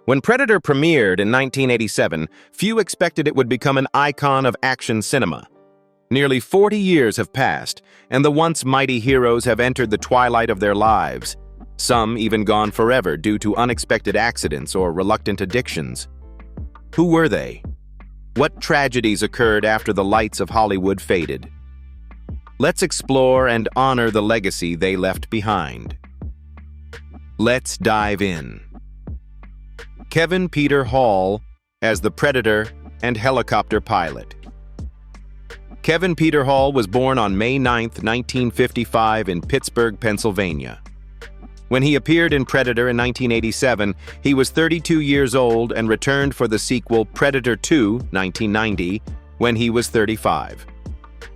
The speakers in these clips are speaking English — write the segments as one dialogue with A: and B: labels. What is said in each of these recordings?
A: When Predator premiered in 1987, few expected it would become an icon of action cinema. Nearly 40 years have passed, and the once mighty heroes have entered the twilight of their lives, some even gone forever due to unexpected accidents or reluctant addictions. Who were they? What tragedies occurred after the lights of Hollywood faded? Let's explore and honor the legacy they left behind. Let's dive in. Kevin Peter Hall as the Predator and helicopter pilot. Kevin Peter Hall was born on May 9, 1955 in Pittsburgh, Pennsylvania. When he appeared in Predator in 1987, he was 32 years old and returned for the sequel Predator 2, 1990, when he was 35.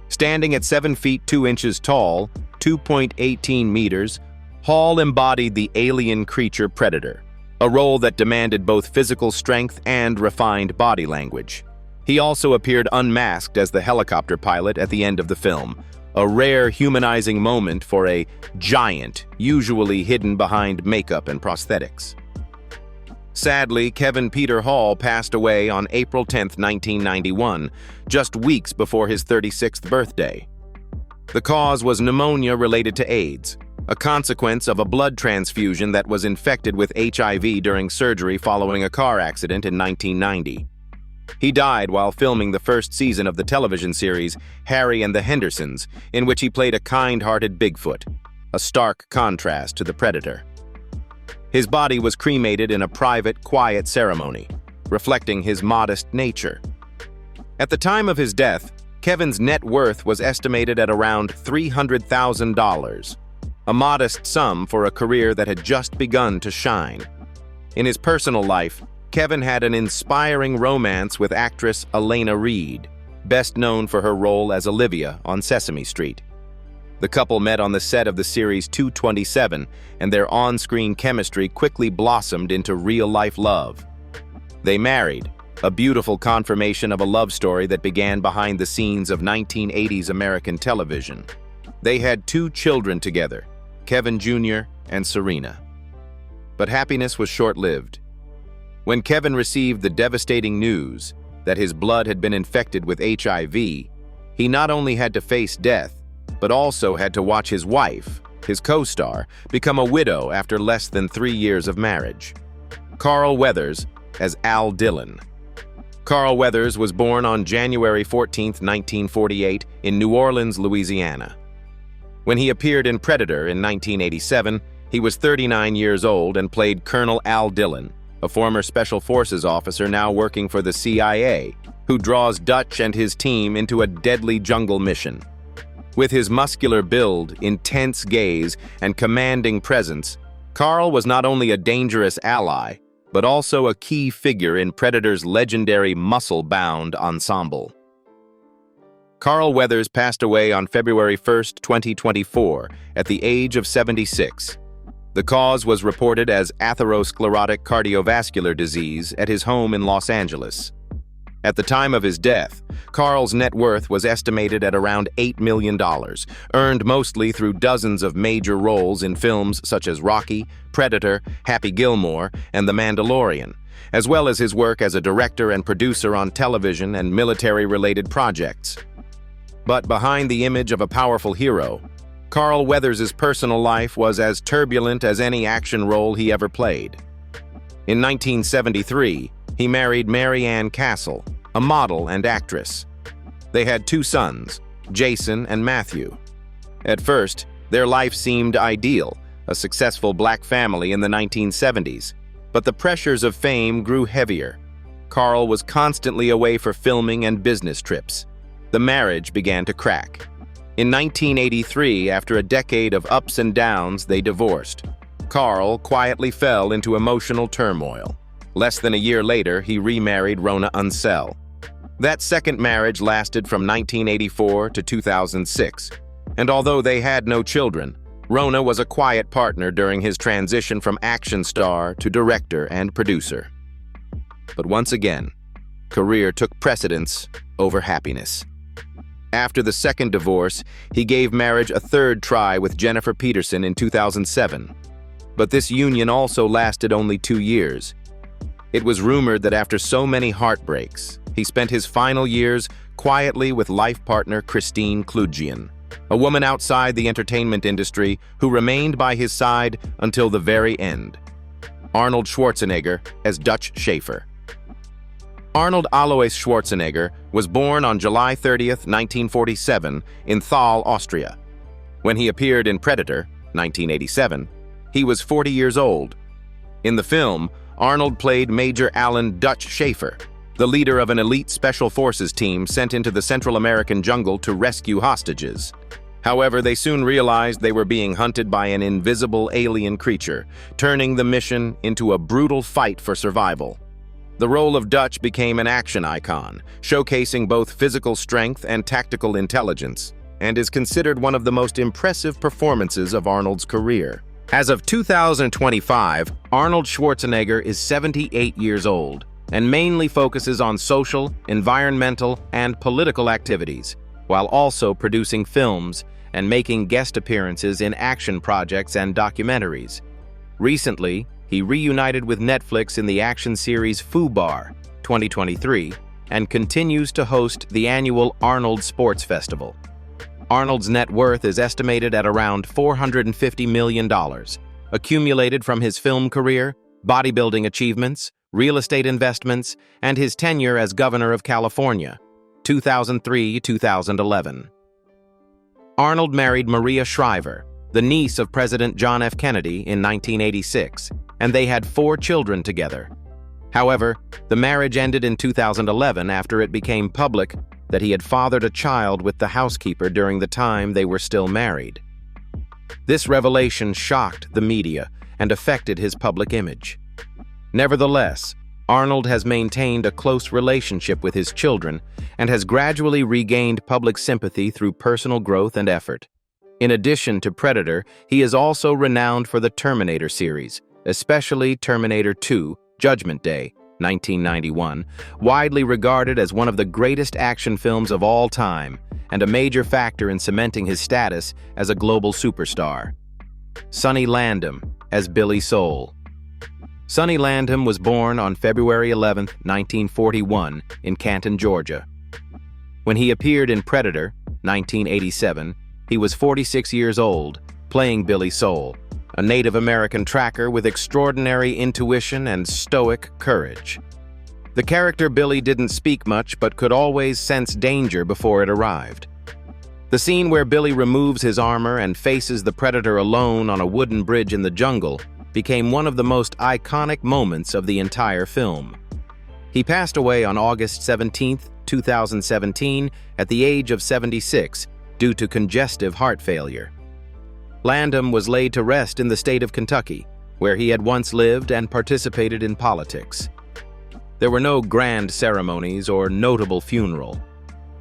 A: Standing at 7 feet 2 inches tall, 2.18 meters, Hall embodied the alien creature Predator, a role that demanded both physical strength and refined body language. He also appeared unmasked as the helicopter pilot at the end of the film, a rare humanizing moment for a giant, usually hidden behind makeup and prosthetics. Sadly, Kevin Peter Hall passed away on April 10, 1991, just weeks before his 36th birthday. The cause was pneumonia related to AIDS, a consequence of a blood transfusion that was infected with HIV during surgery following a car accident in 1990. He died while filming the first season of the television series Harry and the Hendersons, in which he played a kind-hearted Bigfoot, a stark contrast to the Predator. His body was cremated in a private, quiet ceremony, reflecting his modest nature. At the time of his death, Kevin's net worth was estimated at around $300,000, a modest sum for a career that had just begun to shine. In his personal life, Kevin had an inspiring romance with actress Elena Reed, best known for her role as Olivia on Sesame Street. The couple met on the set of the series 227, and their on-screen chemistry quickly blossomed into real-life love. They married, a beautiful confirmation of a love story that began behind the scenes of 1980s American television. They had 2 children together, Kevin Jr. and Serena. But happiness was short-lived. When Kevin received the devastating news that his blood had been infected with HIV, he not only had to face death, but also had to watch his wife, his co-star, become a widow after less than 3 years of marriage. Carl Weathers as Al Dillon. Carl Weathers was born on January 14, 1948, in New Orleans, Louisiana. When he appeared in Predator in 1987, he was 39 years old and played Colonel Al Dillon, a former Special Forces officer now working for the CIA, who draws Dutch and his team into a deadly jungle mission. With his muscular build, intense gaze, and commanding presence, Carl was not only a dangerous ally, but also a key figure in Predator's legendary muscle-bound ensemble. Carl Weathers passed away on February 1, 2024, at the age of 76. The cause was reported as atherosclerotic cardiovascular disease at his home in Los Angeles. At the time of his death, Carl's net worth was estimated at around $8 million, earned mostly through dozens of major roles in films such as Rocky, Predator, Happy Gilmore, and The Mandalorian, as well as his work as a director and producer on television and military-related projects. But behind the image of a powerful hero, Carl Weathers' personal life was as turbulent as any action role he ever played. In 1973, he married Mary Ann Castle, a model and actress. They had 2 sons, Jason and Matthew. At first, their life seemed ideal, a successful black family in the 1970s. But the pressures of fame grew heavier. Carl was constantly away for filming and business trips. The marriage began to crack. In 1983, after a decade of ups and downs, they divorced. Carl quietly fell into emotional turmoil. Less than a year later, he remarried Rona Unsell. That second marriage lasted from 1984 to 2006, and although they had no children, Rona was a quiet partner during his transition from action star to director and producer. But once again, career took precedence over happiness. After the second divorce, he gave marriage a third try with Jennifer Peterson in 2007. But this union also lasted only 2 years. It was rumored that after so many heartbreaks, he spent his final years quietly with life partner Christine Klugian, a woman outside the entertainment industry who remained by his side until the very end. Arnold Schwarzenegger as Dutch Schaefer. Arnold Alois Schwarzenegger was born on July 30th, 1947, in Thal, Austria. When he appeared in Predator, 1987, he was 40 years old. In the film, Arnold played Major Alan Dutch Schaefer, the leader of an elite special forces team sent into the Central American jungle to rescue hostages. However, they soon realized they were being hunted by an invisible alien creature, turning the mission into a brutal fight for survival. The role of Dutch became an action icon, showcasing both physical strength and tactical intelligence, and is considered one of the most impressive performances of Arnold's career. As of 2025, Arnold Schwarzenegger is 78 years old and mainly focuses on social, environmental, and political activities, while also producing films and making guest appearances in action projects and documentaries. Recently, he reunited with Netflix in the action series Fubar 2023 and continues to host the annual Arnold Sports Festival. Arnold's net worth is estimated at around $450 million, accumulated from his film career, bodybuilding achievements, real estate investments, and his tenure as Governor of California, 2003-2011. Arnold married Maria Shriver, the niece of President John F. Kennedy, in 1986, and they had 4 children together. However, the marriage ended in 2011 after it became public that he had fathered a child with the housekeeper during the time they were still married. This revelation shocked the media and affected his public image. Nevertheless, Arnold has maintained a close relationship with his children and has gradually regained public sympathy through personal growth and effort. In addition to Predator, he is also renowned for the Terminator series, especially Terminator 2: Judgment Day, 1991, widely regarded as one of the greatest action films of all time and a major factor in cementing his status as a global superstar. Sonny Landham as Billy Soul. Sonny Landham was born on February 11, 1941, in Canton, Georgia. When he appeared in Predator, 1987, he was 46 years old, playing Billy Soul, a Native American tracker with extraordinary intuition and stoic courage. The character Billy didn't speak much but could always sense danger before it arrived. The scene where Billy removes his armor and faces the predator alone on a wooden bridge in the jungle became one of the most iconic moments of the entire film. He passed away on August 17, 2017, at the age of 76 due to congestive heart failure. Landham was laid to rest in the state of Kentucky, where he had once lived and participated in politics. There were no grand ceremonies or notable funeral.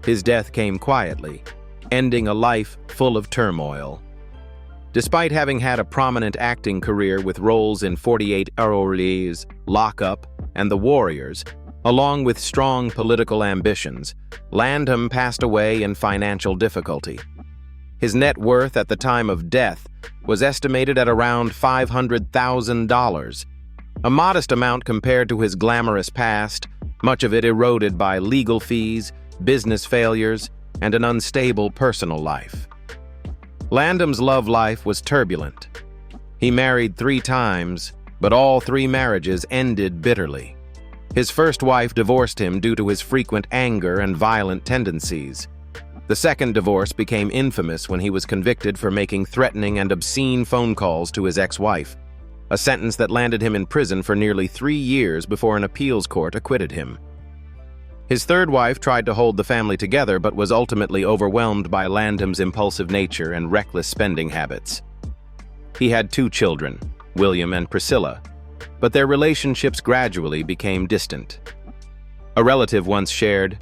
A: His death came quietly, ending a life full of turmoil. Despite having had a prominent acting career with roles in 48 Hours, Lock Up, and The Warriors, along with strong political ambitions, Landham passed away in financial difficulty. His net worth at the time of death was estimated at around $500,000, a modest amount compared to his glamorous past, much of it eroded by legal fees, business failures, and an unstable personal life. Landham's love life was turbulent. He married 3 times, but all 3 marriages ended bitterly. His first wife divorced him due to his frequent anger and violent tendencies. The second divorce became infamous when he was convicted for making threatening and obscene phone calls to his ex-wife, a sentence that landed him in prison for nearly 3 years before an appeals court acquitted him. His third wife tried to hold the family together but was ultimately overwhelmed by Landham's impulsive nature and reckless spending habits. He had 2 children, William and Priscilla, but their relationships gradually became distant. A relative once shared,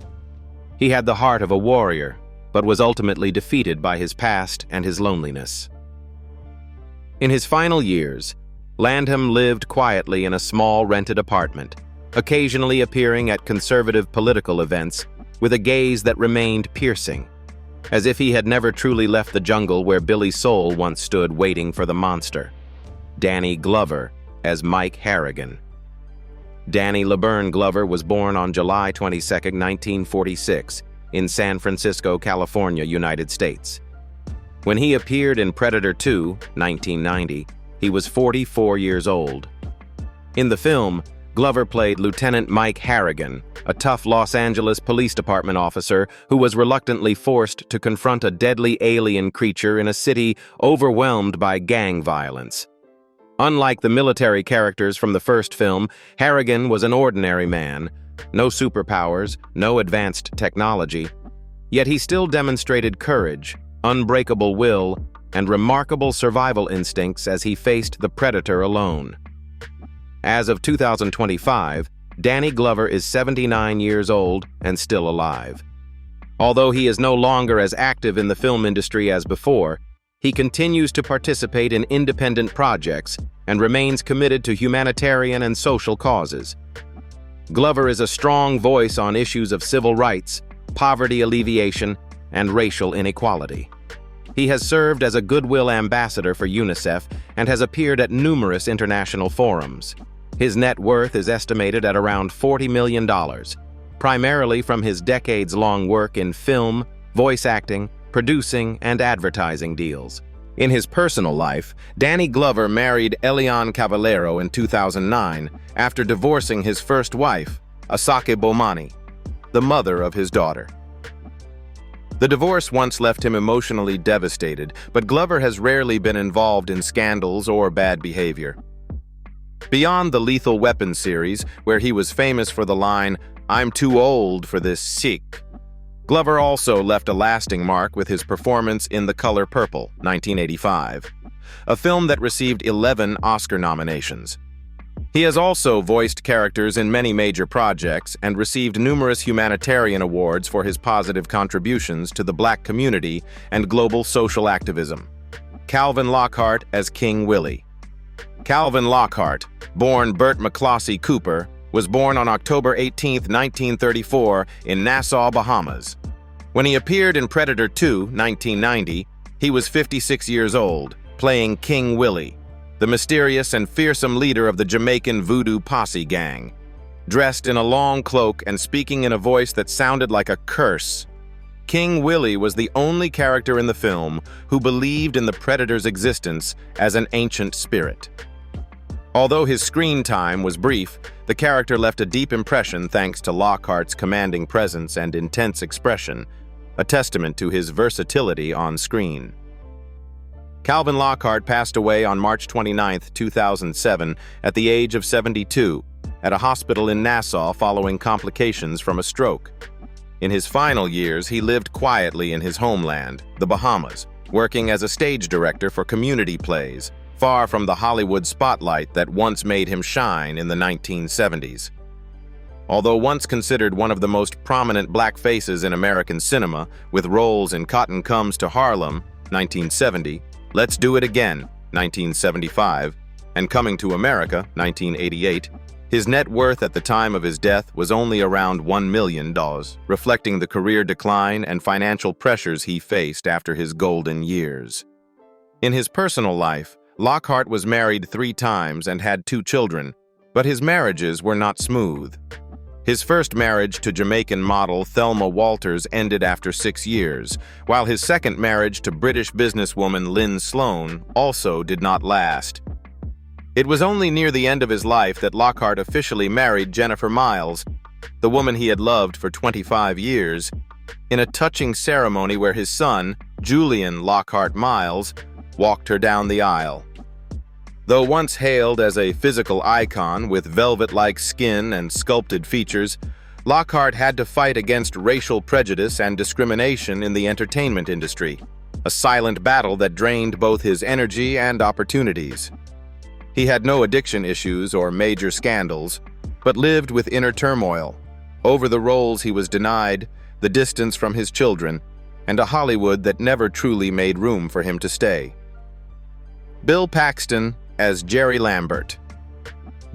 A: "He had the heart of a warrior, but was ultimately defeated by his past and his loneliness." In his final years, Landham lived quietly in a small rented apartment, occasionally appearing at conservative political events with a gaze that remained piercing, as if he had never truly left the jungle where Billy Soul once stood waiting for the monster. Danny Glover as Mike Harrigan. Danny LeBurn Glover was born on July 22, 1946, in San Francisco, California, United States. When he appeared in Predator II, 1990, he was 44 years old. In the film, Glover played Lieutenant Mike Harrigan, a tough Los Angeles Police Department officer who was reluctantly forced to confront a deadly alien creature in a city overwhelmed by gang violence. Unlike the military characters from the first film, Harrigan was an ordinary man, no superpowers, no advanced technology. Yet he still demonstrated courage, unbreakable will, and remarkable survival instincts as he faced the Predator alone. As of 2025, Danny Glover is 79 years old and still alive. Although he is no longer as active in the film industry as before, he continues to participate in independent projects and remains committed to humanitarian and social causes. Glover is a strong voice on issues of civil rights, poverty alleviation, and racial inequality. He has served as a goodwill ambassador for UNICEF and has appeared at numerous international forums. His net worth is estimated at around $40 million, primarily from his decades-long work in film, voice acting, producing, and advertising deals. In his personal life, Danny Glover married Lilian Chovin in 2009 after divorcing his first wife, Asake Bomani, the mother of his daughter. The divorce once left him emotionally devastated, but Glover has rarely been involved in scandals or bad behavior. Beyond the Lethal Weapon series, where he was famous for the line, "I'm too old for this sick," Glover also left a lasting mark with his performance in The Color Purple, 1985, a film that received 11 Oscar nominations. He has also voiced characters in many major projects and received numerous humanitarian awards for his positive contributions to the Black community and global social activism. Calvin Lockhart as King Willie. Calvin Lockhart, born Bert McCloskey Cooper, was born on October 18, 1934, in Nassau, Bahamas. When he appeared in Predator II, 1990, he was 56 years old, playing King Willie, the mysterious and fearsome leader of the Jamaican Voodoo Posse gang. Dressed in a long cloak and speaking in a voice that sounded like a curse, King Willie was the only character in the film who believed in the Predator's existence as an ancient spirit. Although his screen time was brief, the character left a deep impression thanks to Lockhart's commanding presence and intense expression, a testament to his versatility on screen. Calvin Lockhart passed away on March 29, 2007, at the age of 72, at a hospital in Nassau following complications from a stroke. In his final years, he lived quietly in his homeland, the Bahamas, working as a stage director for community plays, far from the Hollywood spotlight that once made him shine in the 1970s. Although once considered one of the most prominent black faces in American cinema, with roles in Cotton Comes to Harlem, 1970, Let's Do It Again, 1975, and Coming to America, 1988, his net worth at the time of his death was only around $1 million, reflecting the career decline and financial pressures he faced after his golden years. In his personal life, Lockhart was married 3 times and had 2 children, but his marriages were not smooth. His first marriage to Jamaican model Thelma Walters ended after 6 years, while his second marriage to British businesswoman Lynn Sloan also did not last. It was only near the end of his life that Lockhart officially married Jennifer Miles, the woman he had loved for 25 years, in a touching ceremony where his son, Julian Lockhart Miles, walked her down the aisle. Though once hailed as a physical icon with velvet-like skin and sculpted features, Lockhart had to fight against racial prejudice and discrimination in the entertainment industry, a silent battle that drained both his energy and opportunities. He had no addiction issues or major scandals, but lived with inner turmoil, over the roles he was denied, the distance from his children, and a Hollywood that never truly made room for him to stay. Bill Paxton as Jerry Lambert.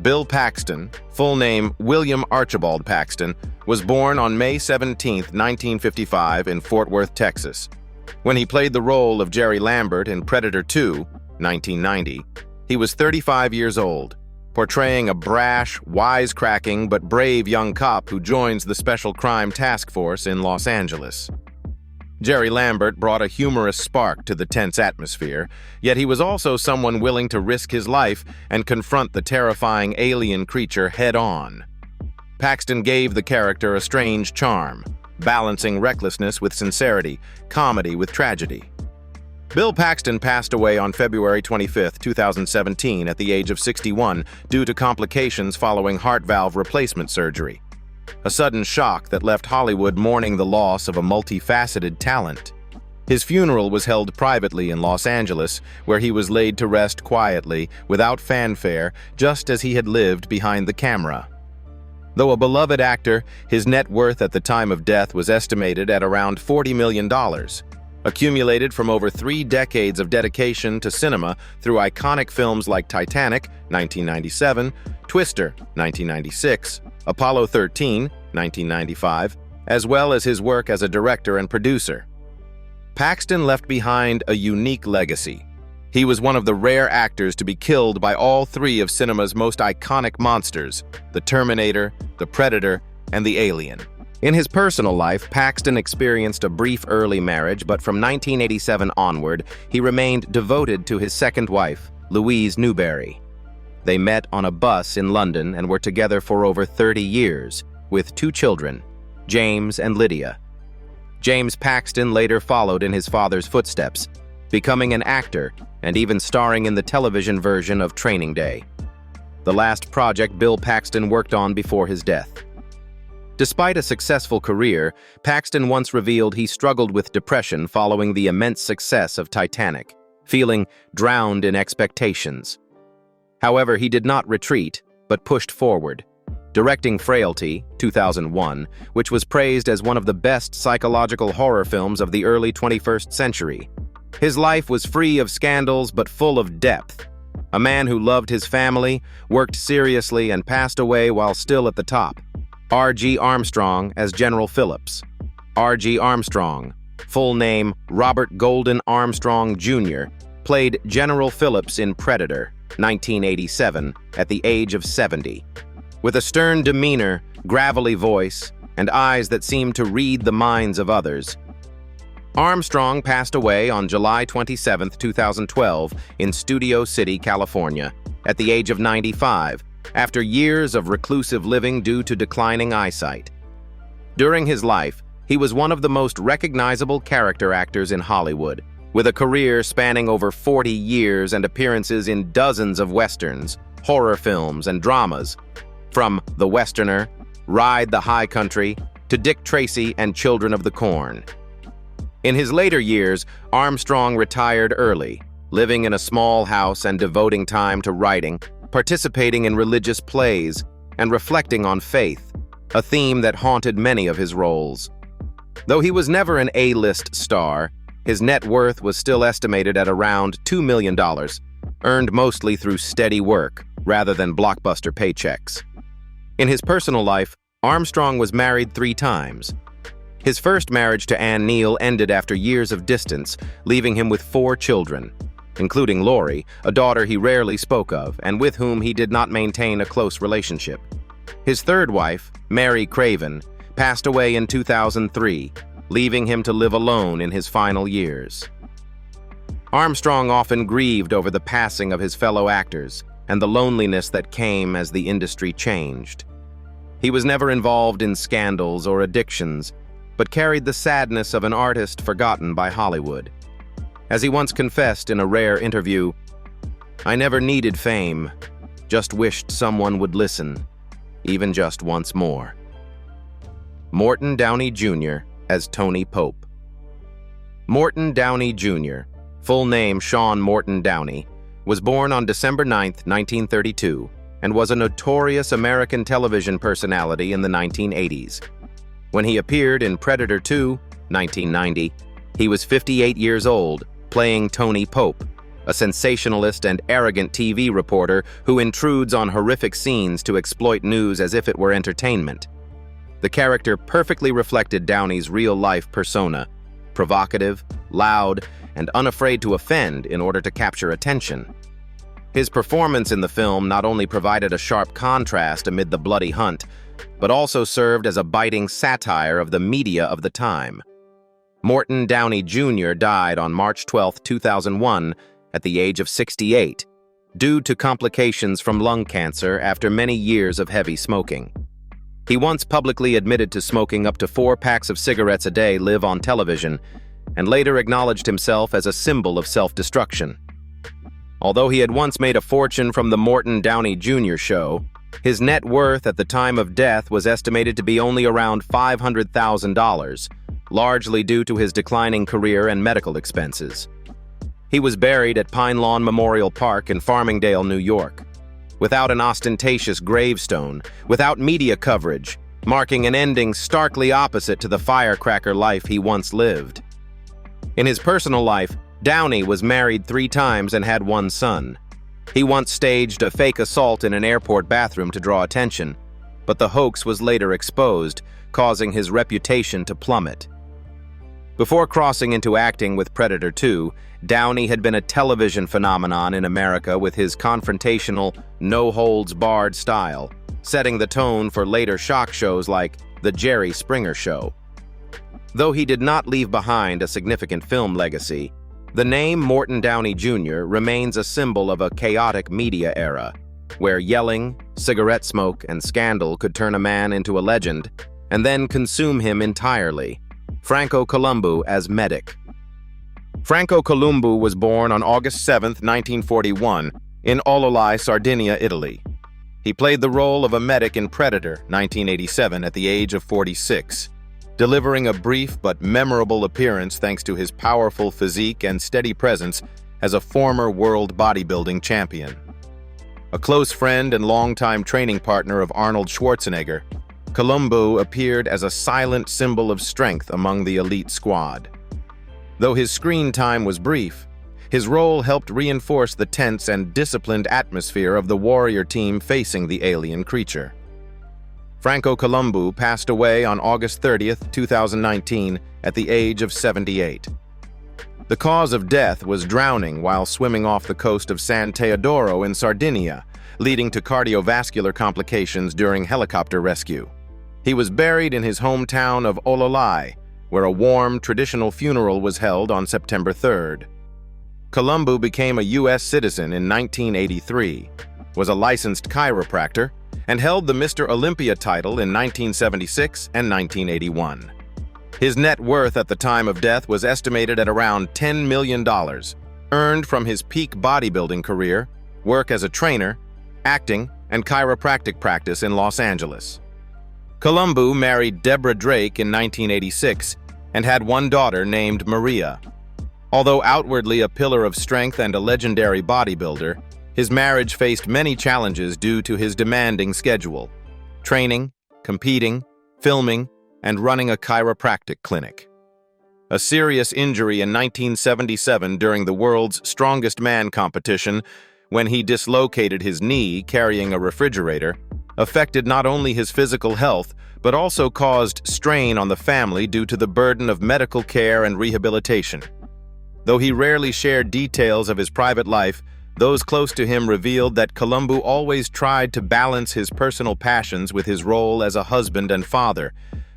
A: Bill Paxton, full name William Archibald Paxton, was born on May 17, 1955 in Fort Worth, Texas. When he played the role of Jerry Lambert in Predator II, 1990, he was 35 years old. portraying a brash, wisecracking but brave young cop who joins the Special Crime Task Force in Los Angeles. Jerry Lambert brought a humorous spark to the tense atmosphere, yet he was also someone willing to risk his life and confront the terrifying alien creature head-on. Paxton gave the character a strange charm, balancing recklessness with sincerity, comedy with tragedy. Bill Paxton passed away on February 25, 2017, at the age of 61 due to complications following heart valve replacement surgery. A sudden shock that left Hollywood mourning the loss of a multifaceted talent. His funeral was held privately in Los Angeles, where he was laid to rest quietly, without fanfare, just as he had lived behind the camera. Though a beloved actor, his net worth at the time of death was estimated at around $40 million. Accumulated from over 3 decades of dedication to cinema through iconic films like Titanic, 1997, Twister, 1996, Apollo 13, 1995, as well as his work as a director and producer. Paxton left behind a unique legacy. He was one of the rare actors to be killed by all 3 of cinema's most iconic monsters, the Terminator, the Predator, and the Alien. In his personal life, Paxton experienced a brief early marriage, but from 1987 onward, he remained devoted to his second wife, Louise Newberry. They met on a bus in London and were together for over 30 years, with 2 children, James and Lydia. James Paxton later followed in his father's footsteps, becoming an actor and even starring in the television version of Training Day, the last project Bill Paxton worked on before his death. Despite a successful career, Paxton once revealed he struggled with depression following the immense success of Titanic, feeling drowned in expectations. However, he did not retreat, but pushed forward, directing Frailty, 2001, which was praised as one of the best psychological horror films of the early 21st century. His life was free of scandals but full of depth. A man who loved his family, worked seriously, and passed away while still at the top. R.G. Armstrong as General Phillips. R.G. Armstrong, full name Robert Golden Armstrong Jr., played General Phillips in Predator, 1987, at the age of 70. With a stern demeanor, gravelly voice, and eyes that seemed to read the minds of others, Armstrong passed away on July 27, 2012, in Studio City, California, at the age of 95, after years of reclusive living due to declining eyesight. During his life, he was one of the most recognizable character actors in Hollywood, with a career spanning over 40 years and appearances in dozens of westerns, horror films, and dramas, from The Westerner, Ride the High Country, to Dick Tracy and Children of the Corn. In his later years, Armstrong retired early, living in a small house and devoting time to writing, participating in religious plays, and reflecting on faith, a theme that haunted many of his roles. Though he was never an A-list star, his net worth was still estimated at around $2 million, earned mostly through steady work rather than blockbuster paychecks. In his personal life, Armstrong was married 3 times. His first marriage to Ann Neal ended after years of distance, leaving him with 4 children, including Lori, a daughter he rarely spoke of and with whom he did not maintain a close relationship. His third wife, Mary Craven, passed away in 2003, leaving him to live alone in his final years. Armstrong often grieved over the passing of his fellow actors and the loneliness that came as the industry changed. He was never involved in scandals or addictions, but carried the sadness of an artist forgotten by Hollywood. As he once confessed in a rare interview, "I never needed fame, just wished someone would listen, even just once more." Morton Downey Jr. as Tony Pope. Morton Downey Jr., full name Sean Morton Downey, was born on December 9, 1932, and was a notorious American television personality in the 1980s. When he appeared in Predator 2, 1990, he was 58 years old, playing Tony Pope, a sensationalist and arrogant TV reporter who intrudes on horrific scenes to exploit news as if it were entertainment. The character perfectly reflected Downey's real-life persona, provocative, loud, and unafraid to offend in order to capture attention. His performance in the film not only provided a sharp contrast amid the bloody hunt, but also served as a biting satire of the media of the time. Morton Downey Jr. died on March 12, 2001, at the age of 68, due to complications from lung cancer after many years of heavy smoking. He once publicly admitted to smoking up to 4 packs of cigarettes a day live on television, and later acknowledged himself as a symbol of self-destruction. Although he had once made a fortune from the Morton Downey Jr. show, his net worth at the time of death was estimated to be only around $500,000, largely due to his declining career and medical expenses. He was buried at Pine Lawn Memorial Park in Farmingdale, New York, without an ostentatious gravestone, without media coverage, marking an ending starkly opposite to the firecracker life he once lived. In his personal life, Downey was married 3 times and had 1 son. He once staged a fake assault in an airport bathroom to draw attention, but the hoax was later exposed, causing his reputation to plummet. Before crossing into acting with Predator 2, Downey had been a television phenomenon in America with his confrontational, no-holds-barred style, setting the tone for later shock shows like The Jerry Springer Show. Though he did not leave behind a significant film legacy, the name Morton Downey Jr. remains a symbol of a chaotic media era, where yelling, cigarette smoke, and scandal could turn a man into a legend, and then consume him entirely. Franco Columbu as Medic. Franco Columbu was born on August 7, 1941, in Ololai, Sardinia, Italy. He played the role of a medic in Predator, 1987, at the age of 46. Delivering a brief but memorable appearance thanks to his powerful physique and steady presence as a former world bodybuilding champion. A close friend and longtime training partner of Arnold Schwarzenegger, Columbu appeared as a silent symbol of strength among the elite squad. Though his screen time was brief, his role helped reinforce the tense and disciplined atmosphere of the warrior team facing the alien creature. Franco Columbu passed away on August 30, 2019, at the age of 78. The cause of death was drowning while swimming off the coast of San Teodoro in Sardinia, leading to cardiovascular complications during helicopter rescue. He was buried in his hometown of Ololai, where a warm, traditional funeral was held on September 3rd. Columbu became a U.S. citizen in 1983, was a licensed chiropractor, and held the Mr. Olympia title in 1976 and 1981. His net worth at the time of death was estimated at around $10 million, earned from his peak bodybuilding career, work as a trainer, acting, and chiropractic practice in Los Angeles. Columbu married Deborah Drake in 1986 and had 1 daughter named Maria. Although outwardly a pillar of strength and a legendary bodybuilder, his marriage faced many challenges due to his demanding schedule: training, competing, filming, and running a chiropractic clinic. A serious injury in 1977 during the World's Strongest Man competition, when he dislocated his knee carrying a refrigerator, affected not only his physical health, but also caused strain on the family due to the burden of medical care and rehabilitation. Though he rarely shared details of his private life, those close to him revealed that Columbu always tried to balance his personal passions with his role as a husband and father,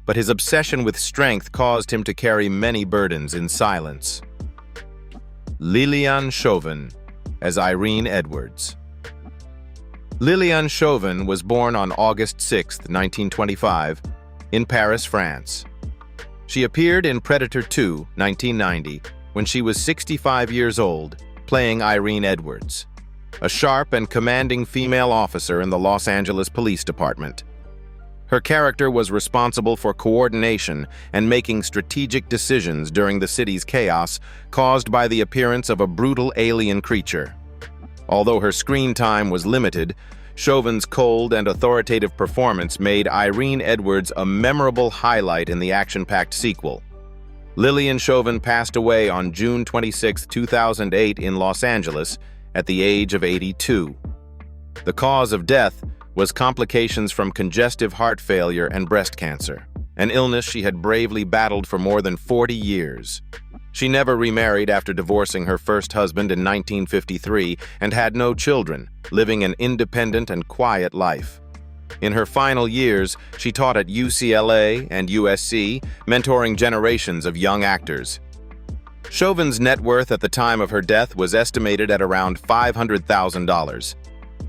A: but his obsession with strength caused him to carry many burdens in silence. Lilian Chovin as Irene Edwards. Lilian Chovin was born on August 6, 1925, in Paris, France. She appeared in Predator 2, 1990, when she was 65 years old, playing Irene Edwards, a sharp and commanding female officer in the Los Angeles Police Department. Her character was responsible for coordination and making strategic decisions during the city's chaos caused by the appearance of a brutal alien creature. Although her screen time was limited, Chauvin's cold and authoritative performance made Irene Edwards a memorable highlight in the action-packed sequel. Lilian Chovin passed away on June 26, 2008 in Los Angeles at the age of 82. The cause of death was complications from congestive heart failure and breast cancer, an illness she had bravely battled for more than 40 years. She never remarried after divorcing her first husband in 1953 and had no children, living an independent and quiet life. In her final years, she taught at UCLA and USC, mentoring generations of young actors. Chauvin's net worth at the time of her death was estimated at around $500,000,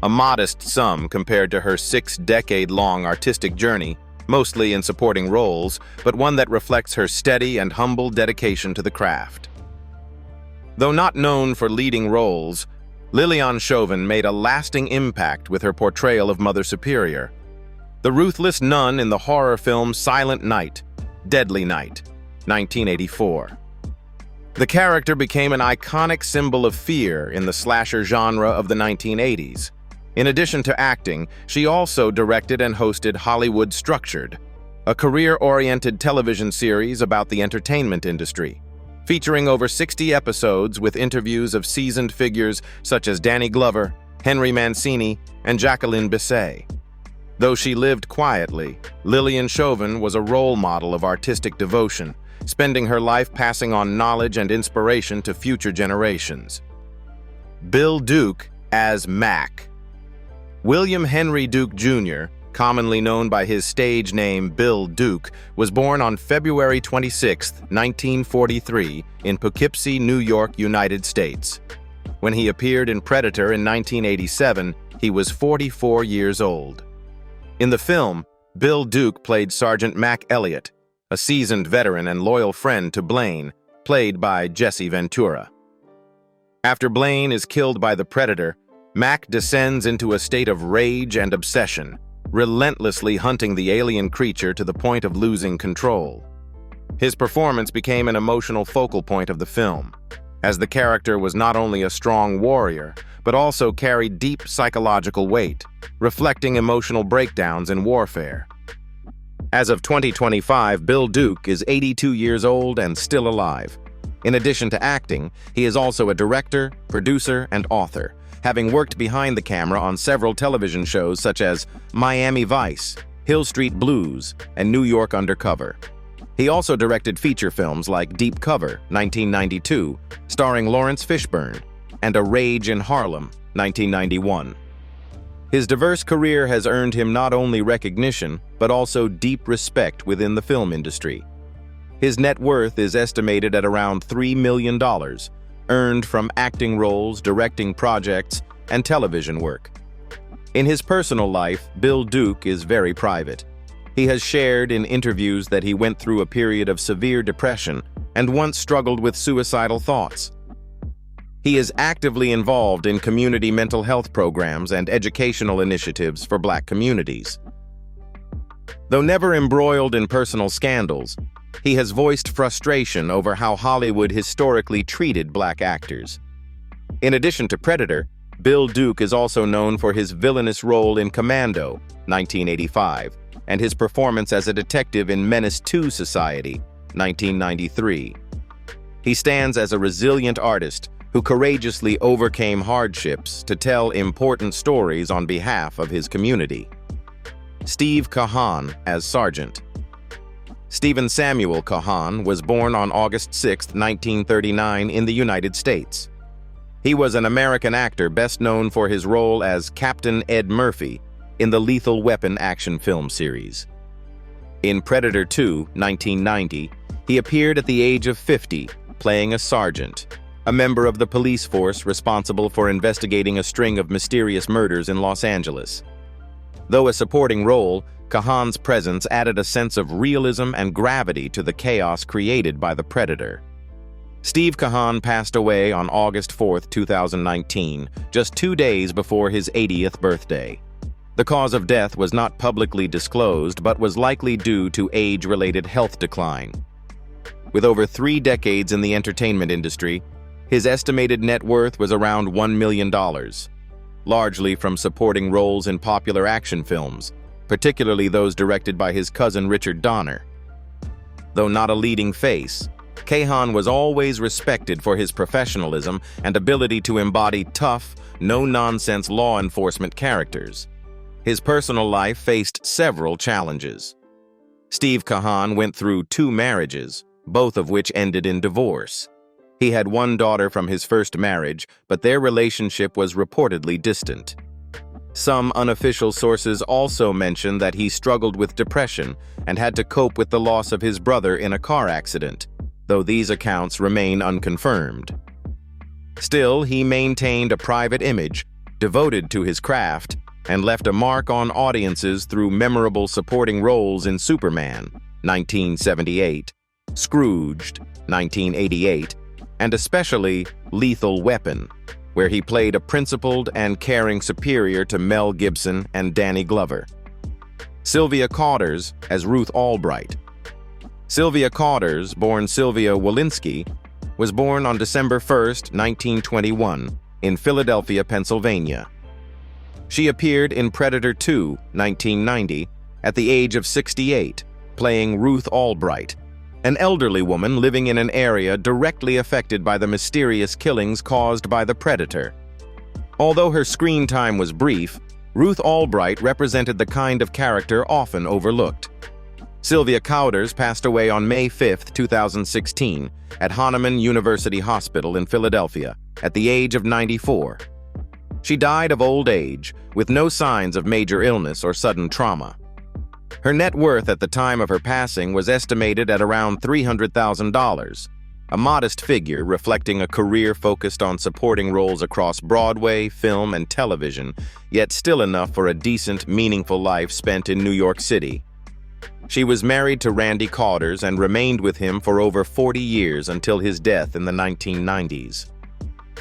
A: a modest sum compared to her 6-decade-long artistic journey, mostly in supporting roles, but one that reflects her steady and humble dedication to the craft. Though not known for leading roles, Lilian Chovin made a lasting impact with her portrayal of Mother Superior, the ruthless nun in the horror film Silent Night, Deadly Night, 1984. The character became an iconic symbol of fear in the slasher genre of the 1980s. In addition to acting, she also directed and hosted Hollywood Structured, a career-oriented television series about the entertainment industry, featuring over 60 episodes with interviews of seasoned figures such as Danny Glover, Henry Mancini, and Jacqueline Bisset. Though she lived quietly, Lilian Chovin was a role model of artistic devotion, spending her life passing on knowledge and inspiration to future generations. Bill Duke as Mac. William Henry Duke Jr., commonly known by his stage name Bill Duke, was born on February 26, 1943, in Poughkeepsie, New York, United States. When he appeared in Predator in 1987, he was 44 years old. In the film, Bill Duke played Sergeant Mac Elliott, a seasoned veteran and loyal friend to Blaine, played by Jesse Ventura. After Blaine is killed by the Predator, Mac descends into a state of rage and obsession, relentlessly hunting the alien creature to the point of losing control. His performance became an emotional focal point of the film, as the character was not only a strong warrior, but also carried deep psychological weight, reflecting emotional breakdowns in warfare. As of 2025, Bill Duke is 82 years old and still alive. In addition to acting, he is also a director, producer, and author, having worked behind the camera on several television shows such as Miami Vice, Hill Street Blues, and New York Undercover. He also directed feature films like Deep Cover, 1992, starring Lawrence Fishburne, and A Rage in Harlem, 1991. His diverse career has earned him not only recognition, but also deep respect within the film industry. His net worth is estimated at around $3 million, earned from acting roles, directing projects, and television work. In his personal life, Bill Duke is very private. He has shared in interviews that he went through a period of severe depression and once struggled with suicidal thoughts. He is actively involved in community mental health programs and educational initiatives for Black communities. Though never embroiled in personal scandals, he has voiced frustration over how Hollywood historically treated Black actors. In addition to Predator, Bill Duke is also known for his villainous role in Commando, 1985, and his performance as a detective in Menace II Society, 1993. He stands as a resilient artist who courageously overcame hardships to tell important stories on behalf of his community. Steve Kahan as Sergeant. Stephen Samuel Kahan was born on August 6, 1939 in the United States. He was an American actor best known for his role as Captain Ed Murphy in the Lethal Weapon action film series. In Predator II, 1990, he appeared at the age of 50, playing a sergeant, a member of the police force responsible for investigating a string of mysterious murders in Los Angeles. Though a supporting role, Kahan's presence added a sense of realism and gravity to the chaos created by the Predator. Steve Kahan passed away on August 4, 2019, just 2 days before his 80th birthday. The cause of death was not publicly disclosed, but was likely due to age-related health decline. With over 3 decades in the entertainment industry, his estimated net worth was around $1 million, largely from supporting roles in popular action films, particularly those directed by his cousin Richard Donner. Though not a leading face, Kahan was always respected for his professionalism and ability to embody tough, no-nonsense law enforcement characters. His personal life faced several challenges. Steve Kahan went through 2 marriages, both of which ended in divorce. He had 1 daughter from his first marriage, but their relationship was reportedly distant. Some unofficial sources also mention that he struggled with depression and had to cope with the loss of his brother in a car accident, though these accounts remain unconfirmed. Still, he maintained a private image, devoted to his craft, and left a mark on audiences through memorable supporting roles in Superman, 1978, Scrooged, 1988, and especially Lethal Weapon, where he played a principled and caring superior to Mel Gibson and Danny Glover. Sylvia Cotters as Ruth Albright. Sylvia Cotters, born Sylvia Wolinski, was born on December 1, 1921, in Philadelphia, Pennsylvania. She appeared in Predator 2, 1990, at the age of 68, playing Ruth Albright, an elderly woman living in an area directly affected by the mysterious killings caused by the Predator. Although her screen time was brief, Ruth Albright represented the kind of character often overlooked. Sylvia Cotters passed away on May 5, 2016, at Hahnemann University Hospital in Philadelphia, at the age of 94. She died of old age, with no signs of major illness or sudden trauma. Her net worth at the time of her passing was estimated at around $300,000, a modest figure reflecting a career focused on supporting roles across Broadway, film, and television, yet still enough for a decent, meaningful life spent in New York City. She was married to Randy Cotters and remained with him for over 40 years until his death in the 1990s.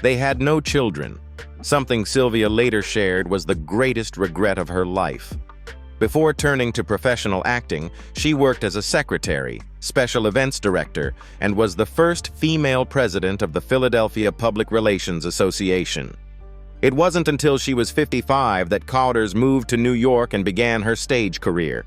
A: They had no children, something Sylvia later shared was the greatest regret of her life. Before turning to professional acting, she worked as a secretary, special events director, and was the first female president of the Philadelphia Public Relations Association. It wasn't until she was 55 that Cotters moved to New York and began her stage career.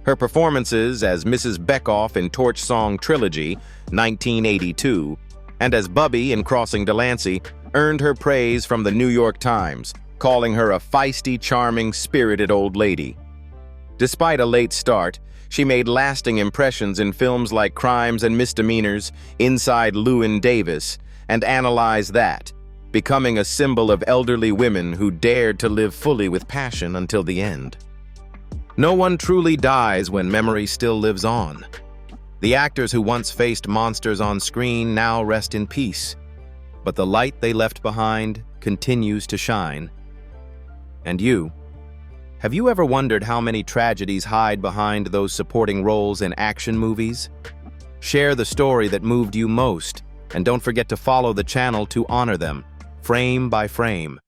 A: Her performances as Mrs. Beckoff in Torch Song Trilogy, 1982, and as Bubby in Crossing Delancey earned her praise from the New York Times, calling her a feisty, charming, spirited old lady. Despite a late start, she made lasting impressions in films like Crimes and Misdemeanors, Inside Llewyn Davis, and Analyze That, becoming a symbol of elderly women who dared to live fully with passion until the end. No one truly dies when memory still lives on. The actors who once faced monsters on screen now rest in peace, but the light they left behind continues to shine. And you? Have you ever wondered how many tragedies hide behind those supporting roles in action movies? Share the story that moved you most, and don't forget to follow the channel to honor them, frame by frame.